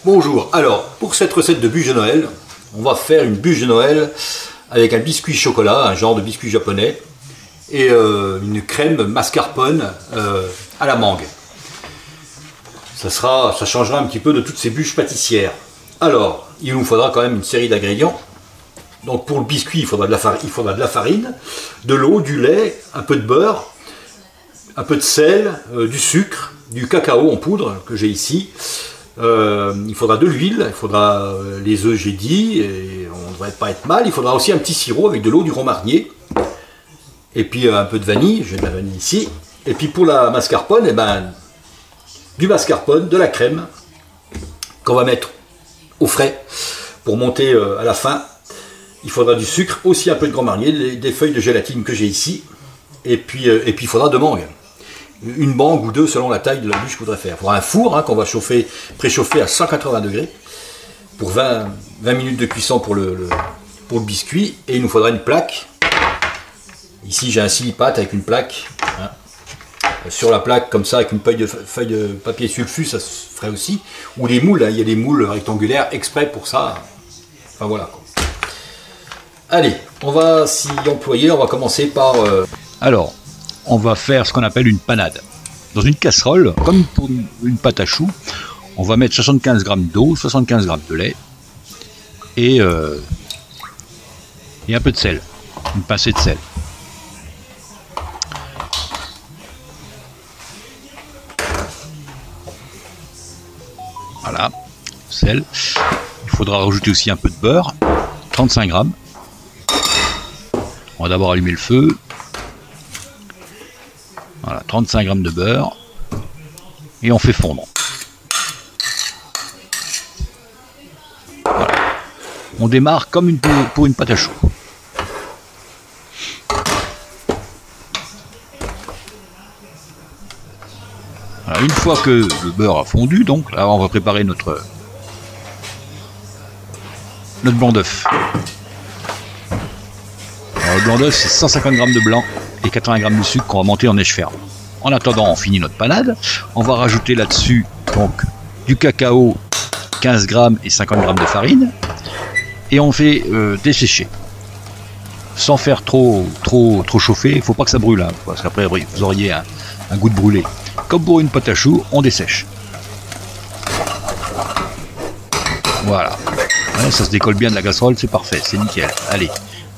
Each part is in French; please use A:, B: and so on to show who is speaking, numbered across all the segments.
A: Bonjour, alors pour cette recette de bûche de Noël, on va faire une bûche de Noël avec un biscuit chocolat, un genre de biscuit japonais, et une crème mascarpone à la mangue. Ça changera un petit peu de toutes ces bûches pâtissières. Alors, il nous faudra quand même une série d'ingrédients. Donc pour le biscuit, il faudra de la farine, de l'eau, du lait, un peu de beurre, un peu de sel, du sucre, du cacao en poudre que j'ai ici. Il faudra de l'huile, il faudra les œufs, j'ai dit, et on ne devrait pas être mal. Il faudra aussi un petit sirop avec de l'eau, du rhum marnier, et puis un peu de vanille, j'ai de la vanille ici. Et puis pour la mascarpone, du mascarpone, de la crème, qu'on va mettre au frais pour monter à la fin. Il faudra du sucre, aussi un peu de grand marnier, des feuilles de gélatine que j'ai ici, et puis il faudra de mangue. Une mangue ou deux selon la taille de la bûche qu'on voudrait faire. Il faudra un four qu'on va préchauffer à 180 degrés pour 20 minutes de cuisson pour le biscuit. Et il nous faudra une plaque. Ici j'ai un silipate avec une plaque. Sur la plaque comme ça avec une feuille de papier sulfu, ça se ferait aussi. Ou des moules, il y a des moules rectangulaires exprès pour ça. Enfin voilà. Allez, on va s'y employer. On va commencer par... Alors, on va faire ce qu'on appelle une panade. Dans une casserole, comme pour une pâte à choux, on va mettre 75 g d'eau, 75 g de lait et un peu de sel, une pincée de sel. Voilà, sel. Il faudra rajouter aussi un peu de beurre, 35 g. On va d'abord allumer le feu. Voilà, 35 g de beurre. Et on fait fondre. Voilà. On démarre comme pour une pâte à choux. Voilà, une fois que le beurre a fondu, donc là on va préparer notre blanc d'œuf. Le blanc d'œuf c'est 150 g de blanc et 80 g de sucre qu'on va monter en neige ferme. En attendant, on finit notre panade. On va rajouter là-dessus donc du cacao, 15 g et 50 g de farine, et on fait dessécher, sans faire trop chauffer. Il ne faut pas que ça brûle, parce qu'après vous auriez un goût de brûlé. Comme pour une pâte à choux, on dessèche. Voilà. Ouais, ça se décolle bien de la casserole, c'est parfait, c'est nickel. Allez,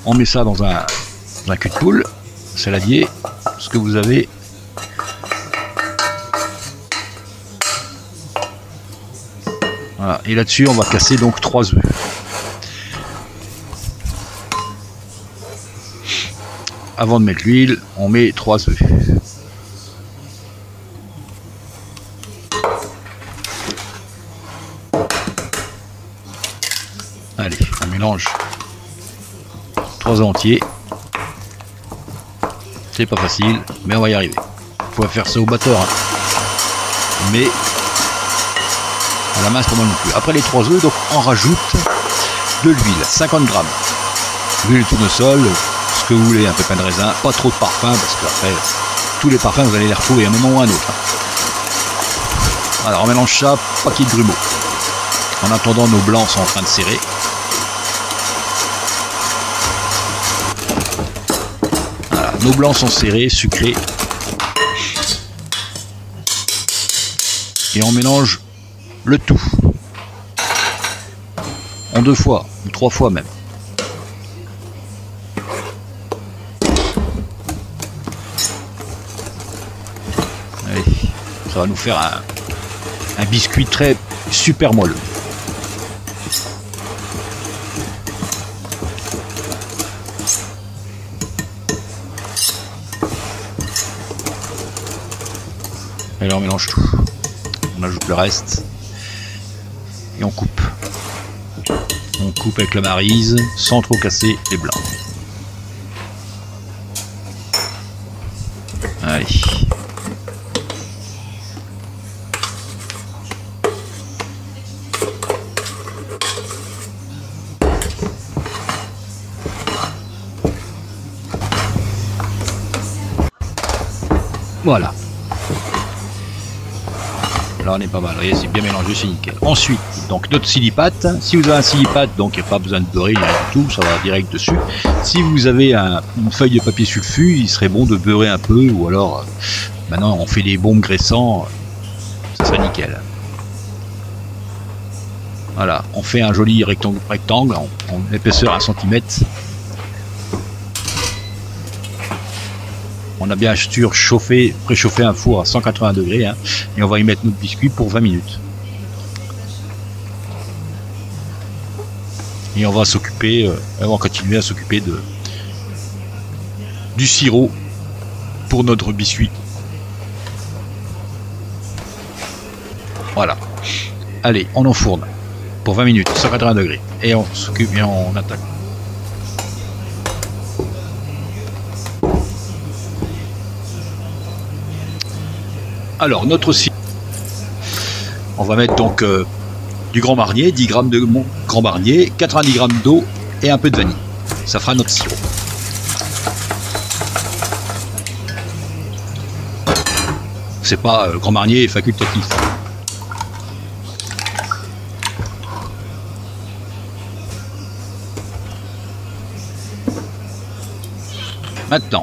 A: on met ça dans un cul de poule, saladier, ce que vous avez. Voilà. Et là-dessus, on va casser donc 3 œufs. Avant de mettre l'huile, on met 3 œufs. Allez, on mélange 3 œufs entiers. C'est pas facile, mais on va y arriver. Vous pouvez faire ça au batteur, mais à la main c'est pas mal non plus. Après les 3 œufs, donc on rajoute de l'huile, 50 g. L'huile de tournesol, ce que vous voulez, un peu pain de raisin, pas trop de parfum, parce qu'après tous les parfums vous allez les retrouver à un moment ou à un autre. Alors on mélange ça, paquet de grumeaux. En attendant, nos blancs sont en train de serrer. Voilà, nos blancs sont serrés, sucrés. Et on mélange le tout. En 2 fois, ou 3 fois même. Allez, ça va nous faire un biscuit super moelleux. Et là on mélange tout. On ajoute le reste. Et on coupe. On coupe avec la maryse sans trop casser les blancs. Allez. Voilà.
B: là on est pas mal, vous voyez, c'est bien mélangé, c'est nickel. Ensuite, donc notre silipate, si vous avez un silipate, donc il n'y a pas besoin de beurrer, rien du tout, ça va direct dessus. Si vous avez une feuille de papier sulfu, il serait bon de beurrer un peu, ou alors, maintenant on fait des baumes graissants, ça serait nickel. Voilà, on fait un joli rectangle, en épaisseur 1 cm. On a bien sûr préchauffé un four à 180 degrés, hein, et on va y mettre notre biscuit pour 20 minutes. Et on va s'occuper, on va continuer à s'occuper du sirop pour notre biscuit. Voilà. Allez, on enfourne pour 20 minutes, 180 degrés, et on s'occupe et on attaque. Alors, notre sirop, on va mettre donc du Grand Marnier, 10 grammes de Grand Marnier, 90 grammes d'eau et un peu de vanille. Ça fera notre sirop. C'est pas Grand Marnier facultatif. Maintenant,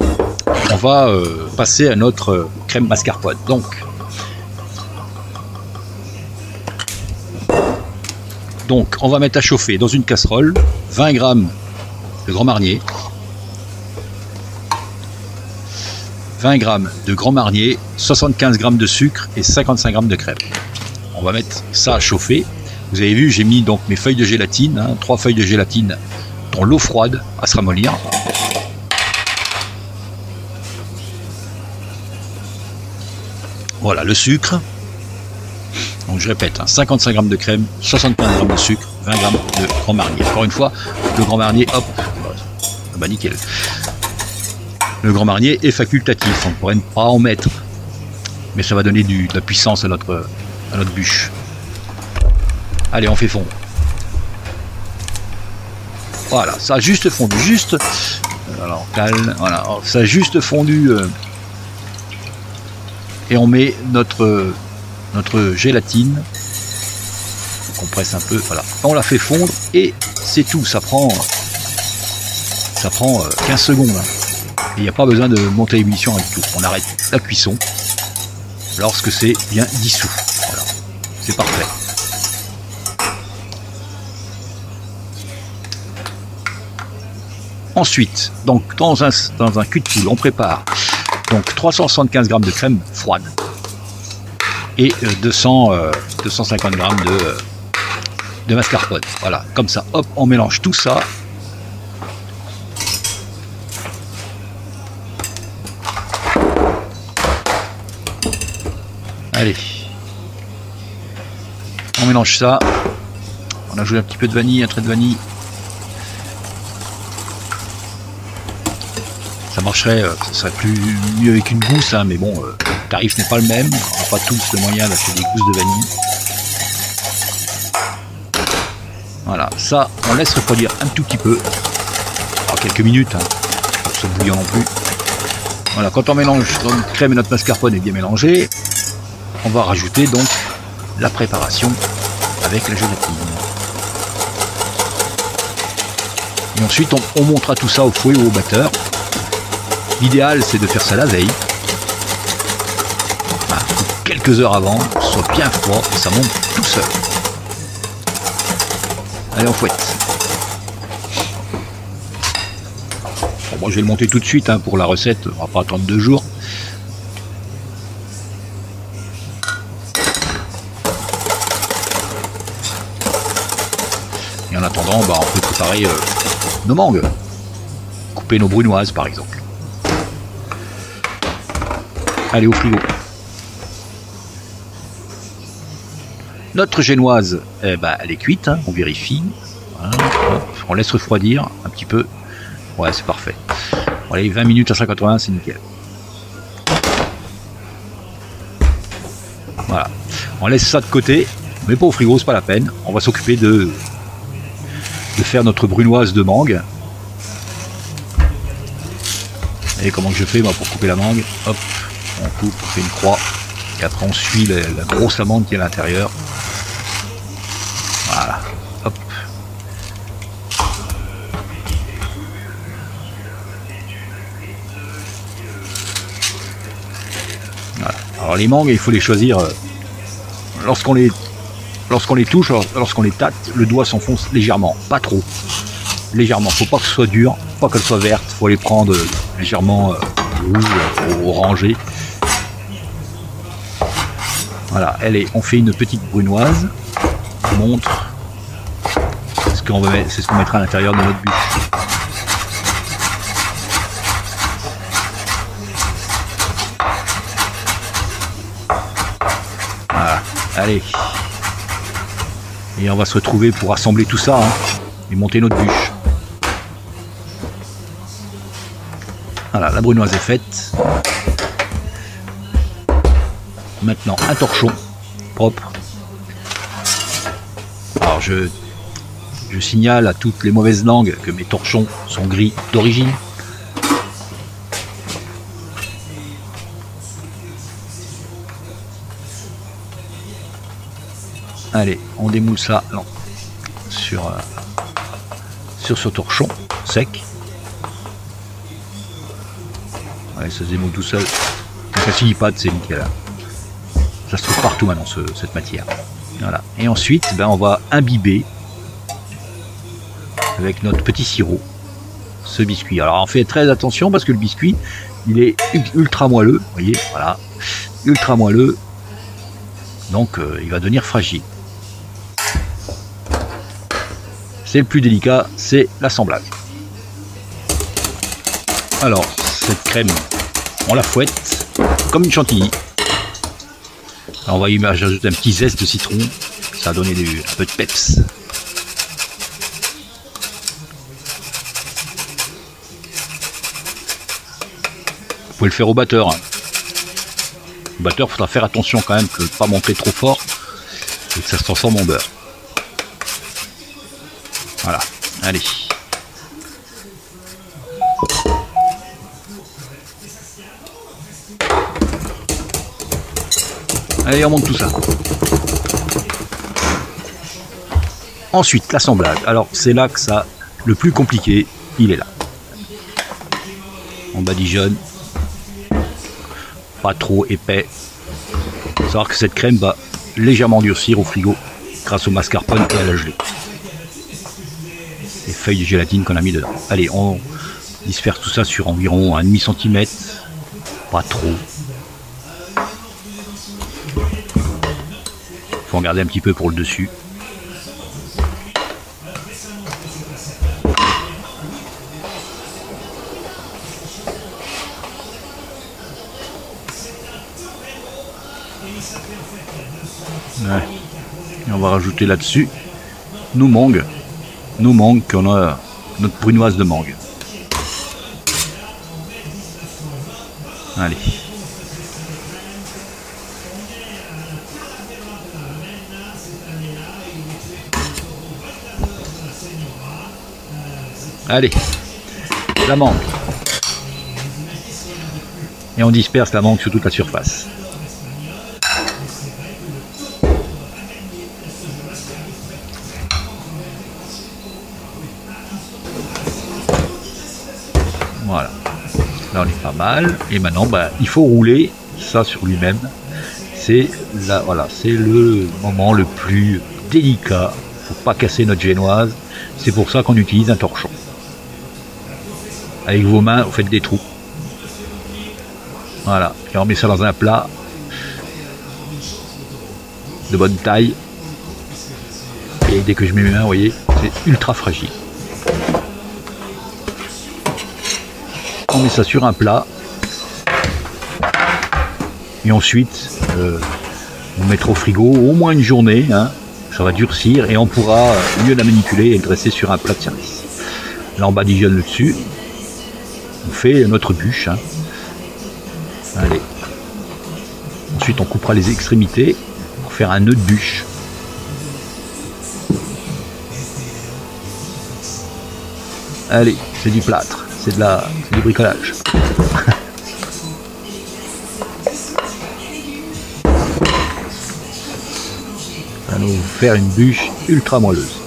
B: on va passer à notre crème mascarpone. Donc, on va mettre à chauffer dans une casserole 20 grammes de Grand Marnier, 20 grammes de Grand Marnier, 75 grammes de sucre et 55 grammes de crème. On va mettre ça à chauffer. Vous avez vu, j'ai mis donc mes feuilles de gélatine, hein, 3 feuilles de gélatine dans l'eau froide à se ramollir. Voilà le sucre. Donc je répète, hein, 55 grammes de crème, 75 grammes de sucre, 20 grammes de Grand Marnier. Encore une fois, le Grand Marnier, hop, bah nickel. Le Grand Marnier est facultatif, on ne pourrait pas en mettre, mais ça va donner de la puissance à notre bûche. Allez, on fait fondre. Voilà, ça a juste fondu, juste. Alors calme, voilà, ça a juste fondu. Et on met notre gélatine, on presse un peu, voilà, on la fait fondre et c'est tout, ça prend 15 secondes, hein. Il n'y a pas besoin de monter l'ébullition avec tout, on arrête la cuisson lorsque c'est bien dissous, voilà, c'est parfait. Ensuite, donc dans un cul de poule, on prépare donc 375 grammes de crème froide et 250 grammes de mascarpone. Voilà, comme ça, hop, on mélange tout ça. Allez, on mélange ça. On ajoute un petit peu de vanille, un trait de vanille. Ça marcherait, ça serait mieux avec une gousse, hein, mais bon, le tarif n'est pas le même. On n'a pas tous le moyen d'acheter des gousses de vanille. Voilà, ça, on laisse refroidir un tout petit peu. Alors, quelques minutes, hein, pas trop bouillant non plus. Voilà, quand on mélange notre crème et notre mascarpone est bien mélangé, on va rajouter donc la préparation avec la gélatine. Et ensuite, on montera tout ça au fouet ou au batteur. L'idéal, c'est de faire ça la veille, quelques heures avant, soit bien froid et ça monte tout seul. Allez, on fouette. Bon, je vais le monter tout de suite, hein, pour la recette, on va pas attendre 2 jours. Et en attendant, on peut préparer nos mangues, couper nos brunoises par exemple. Allez, au frigo. Notre génoise, elle est cuite, hein, on vérifie. Voilà, hop, on laisse refroidir un petit peu. Ouais, c'est parfait. Allez, 20 minutes à 180, c'est nickel. Voilà. On laisse ça de côté, mais pas au frigo, c'est pas la peine. On va s'occuper de faire notre brunoise de mangue. Et comment que je fais pour couper la mangue? Hop. On coupe, on fait une croix, Et après on suit la grosse amande qui est à l'intérieur. Voilà. Hop. Voilà. Alors les mangues, il faut les choisir lorsqu'on les touche, lorsqu'on les tâte, le doigt s'enfonce légèrement, pas trop. Légèrement, faut pas que ce soit dur, pas qu'elle soit verte, faut les prendre légèrement rouge, orangé. Voilà, on fait une petite brunoise, on montre, c'est ce qu'on mettra à l'intérieur de notre bûche. Voilà, allez. Et on va se retrouver pour assembler tout ça, hein, et monter notre bûche. Voilà, la brunoise est faite. Maintenant, un torchon propre. Alors, je signale à toutes les mauvaises langues que mes torchons sont gris d'origine. Allez, on démoule ça sur ce torchon sec. Ouais, ça se démoule tout seul. Ça ne finit pas, c'est nickel. Ça se trouve partout maintenant, cette matière. Voilà. Et ensuite, on va imbiber avec notre petit sirop ce biscuit. Alors on fait très attention parce que le biscuit, il est ultra moelleux. Vous voyez, voilà, ultra moelleux. Donc il va devenir fragile. C'est le plus délicat, c'est l'assemblage. Alors, cette crème, on la fouette comme une chantilly. Alors, on va y ajouter un petit zeste de citron, ça va donner un peu de peps. Vous pouvez le faire au batteur. Au batteur, il faudra faire attention quand même que ne pas monter trop fort et que ça se transforme en beurre. Voilà, allez. Allez, on monte tout ça. Ensuite, l'assemblage. Alors, c'est là que ça, le plus compliqué, il est là. On badigeonne. Pas trop épais. Il faut savoir que cette crème va légèrement durcir au frigo grâce au mascarpone et à la gelée. Les feuilles de gélatine qu'on a mis dedans. Allez, on disperse tout ça sur environ 1,5 cm. Pas trop. Faut en garder un petit peu pour le dessus. Ouais. Et on va rajouter là-dessus nos mangues qu'on a, notre brunoise de mangue. Allez. Allez, la mangue. Et on disperse la mangue sur toute la surface. Voilà, là on est pas mal. Et maintenant, il faut rouler ça sur lui-même. C'est voilà, c'est le moment le plus délicat. Faut pas casser notre génoise. C'est pour ça qu'on utilise un torchon. Avec vos mains, vous faites des trous. Voilà, et on met ça dans un plat de bonne taille. Et dès que je mets mes mains, vous voyez, c'est ultra fragile. On met ça sur un plat. Et ensuite, on mettra au frigo au moins une journée. Hein, ça va durcir et on pourra mieux la manipuler et le dresser sur un plat de service. Là, on badigeonne le dessus. On fait notre bûche. Hein. Allez. Ensuite, on coupera les extrémités pour faire un nœud de bûche. Allez, c'est du plâtre, c'est du bricolage. nous faire une bûche ultra moelleuse.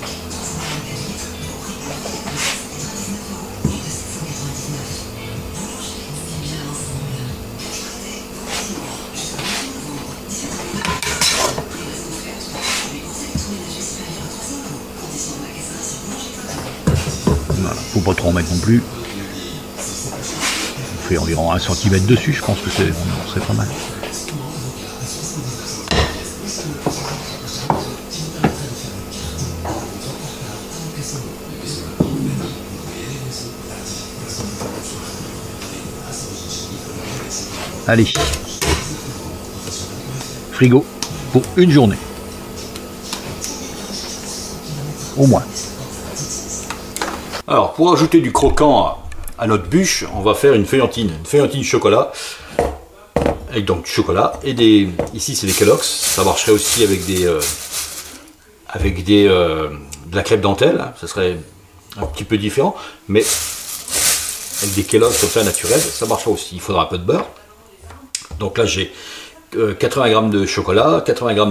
B: Voilà, faut pas trop en mettre non plus. On fait environ 1 cm dessus, je pense que c'est pas mal. Allez, frigo pour une journée, au moins.
A: Alors, pour ajouter du croquant à notre bûche, on va faire une feuillantine chocolat, avec donc du chocolat et des. Ici, c'est des Kellogg's. Ça marcherait aussi avec de la crêpe dentelle. Ça serait un petit peu différent, mais avec des Kellogg's comme ça naturels, ça marchera aussi. Il faudra un peu de beurre. Donc là, j'ai 80 g de chocolat, 80 g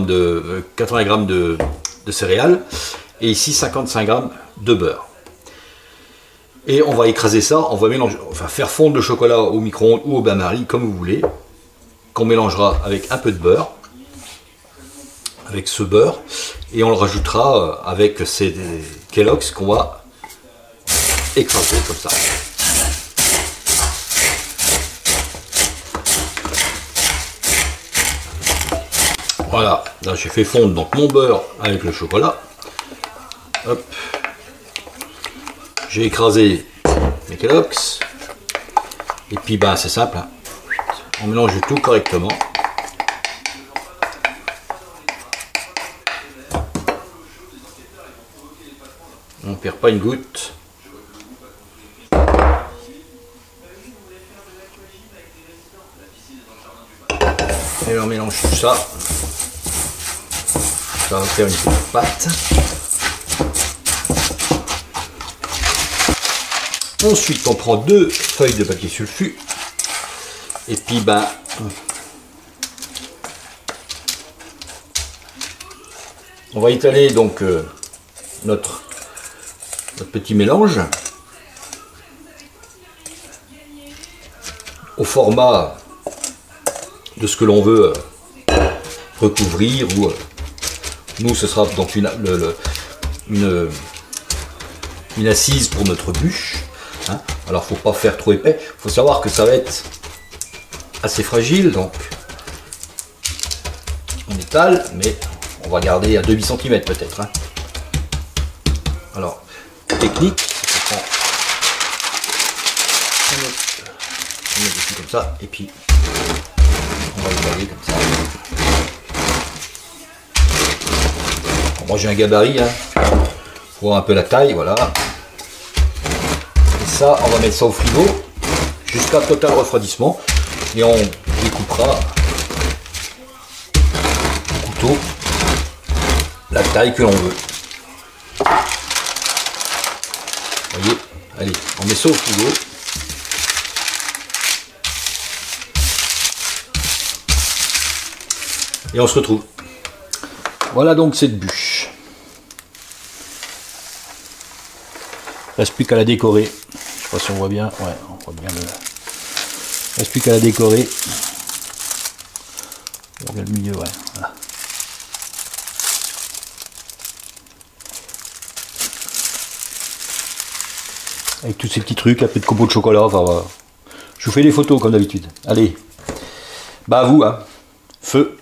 A: de céréales, et ici 55 g de beurre. Et on va écraser ça, on va mélanger, enfin faire fondre le chocolat au micro-ondes ou au bain-marie, comme vous voulez, qu'on mélangera avec un peu de beurre, avec ce beurre, et on le rajoutera avec ces Kellogg's qu'on va écraser comme ça. Voilà, là j'ai fait fondre donc mon beurre avec le chocolat. Hop. J'ai écrasé mes Kellogg's. Et puis ben c'est simple, hein. On mélange tout correctement. On ne perd pas une goutte. Et on mélange tout ça. Ça va faire une petite pâte. Ensuite, on prend 2 feuilles de papier sulfu. Et puis, ben, on va étaler donc notre petit mélange au format de ce que l'on veut recouvrir, ou nous ce sera donc une assise pour notre bûche, hein. Alors faut pas faire trop épais, faut savoir que ça va être assez fragile, donc on étale, mais on va garder à 2 cm peut-être, hein. Alors technique, on met dessus comme ça, et puis on va étaler comme ça. Moi j'ai un gabarit, hein. Faut voir un peu la taille, voilà. Et ça, on va mettre ça au frigo jusqu'à total refroidissement, et on découpera au couteau la taille que l'on veut. Vous voyez, allez, on met ça au frigo. Et on se retrouve. Voilà donc cette bûche. Reste plus qu'à la décorer. Je sais pas si on voit bien. Ouais, on voit bien le. Reste plus qu'à la décorer. On regarde le milieu, ouais. Voilà. Avec tous ces petits trucs, un peu de copeaux de chocolat. Enfin, voilà. Je vous fais des photos comme d'habitude. Allez. Bah à vous, hein. Feu.